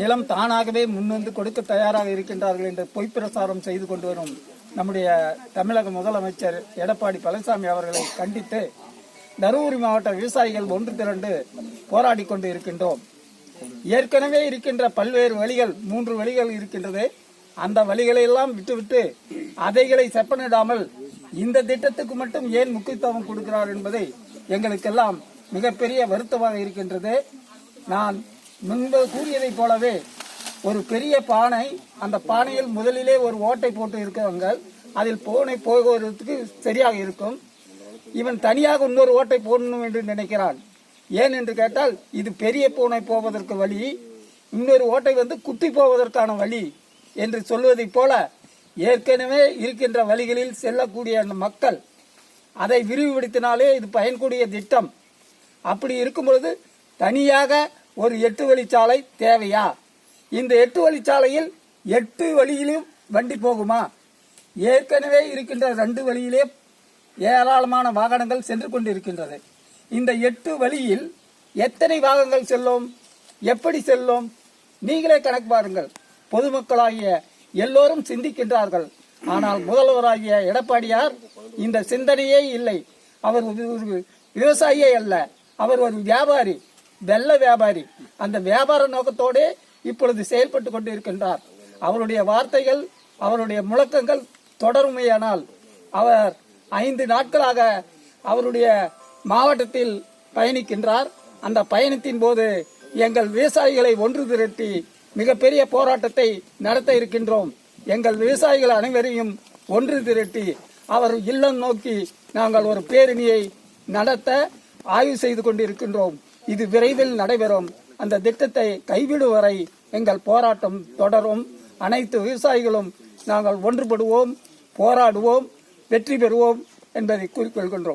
நிலம் தானாகவே முன்வந்து கொடுக்க தயாராக இருக்கின்றார்கள் என்று பொய் பிரசாரம் செய்து கொண்டு வரும் நம்முடைய தமிழக முதலமைச்சர் எடப்பாடி பழனிசாமி அவர்களை கண்டித்து தருமபுரி மாவட்ட விவசாயிகள் ஒன்று திரண்டு போராடி கொண்டு இருக்கின்றோம். ஏற்கனவே இருக்கின்ற பல்வேறு வழிகள் 3 வழிகள் இருக்கின்றது. அந்த வழிகளை எல்லாம் விட்டுவிட்டு அதைகளை செப்பனிடாமல் இந்த திட்டத்துக்கு மட்டும் ஏன் முக்கியத்துவம் கொடுக்கிறார் என்பதை எங்களுக்கெல்லாம் மிகப்பெரிய வருத்தமாக இருக்கின்றது. நான் முன்பு கூறியதை போலவே ஒரு பெரிய பானை, அந்த பானையில் முதலிலே ஒரு ஓட்டை போட்டு இருக்கிறவங்க அதில் பூனை போகிறதுக்கு சரியாக இருக்கும். இவன் தனியாக இன்னொரு ஓட்டை போடணும் என்று நினைக்கிறான். ஏன் என்று கேட்டால் இது பெரிய பூனை போவதற்கு வழி, இன்னொரு ஓட்டை குத்தி போவதற்கான வழி என்று சொல்வதை போல ஏற்கனவே இருக்கின்ற வழிகளில் செல்லக்கூடிய அந்த மக்கள் அதை விரிவுபடுத்தினாலே இது பயன்கூடிய திட்டம். அப்படி இருக்கும் பொழுது தனியாக ஒரு 8 வழிச்சாலை தேவையா? இந்த 8 வழிச்சாலையில் 8 வழியிலும் வண்டி போகுமா? ஏற்கனவே இருக்கின்ற 2 வழியிலே ஏராளமான வாகனங்கள் சென்று கொண்டிருக்கின்றது. இந்த 8 வழியில் எத்தனை வாகனங்கள் செல்லும்? எப்படி செல்லும்? நீங்களே கணக்கு பாருங்கள். பொதுமக்களாகிய எல்லோரும் சிந்திக்கின்றார்கள். ஆனால் முதல்வராகிய எடப்பாடியார் இந்த சிந்தனையே இல்லை. அவர் ஒரு விவசாயியே அல்ல, அவர் ஒரு வியாபாரி, வெள்ள வியாபாரி. அந்த வியாபார நோக்கத்தோடு இப்பொழுது செயல்பட்டு கொண்டு இருக்கின்றார். அவருடைய வார்த்தைகள், அவருடைய முழக்கங்கள் தொடருமையானால் அவர் 5 நாட்களாக அவருடைய மாவட்டத்தில் பயணிக்கின்றார். அந்த பயணத்தின் போது எங்கள் விவசாயிகளை ஒன்று திரட்டி மிகப்பெரிய போராட்டத்தை நடத்த இருக்கின்றோம். எங்கள் விவசாயிகள் அனைவரையும் ஒன்று திரட்டி அவர் இல்லம் நோக்கி நாங்கள் ஒரு பேரணியை நடத்த ஆய்வு செய்து கொண்டிருக்கின்றோம். இது விரைவில் நடைபெறும். அந்த திட்டத்தை கைவிடும் வரை எங்கள் போராட்டம் தொடரும். அனைத்து விவசாயிகளும் நாங்கள் ஒன்றுபடுவோம், போராடுவோம், வெற்றி பெறுவோம் என்பதை கூறிக்கொள்கின்றோம்.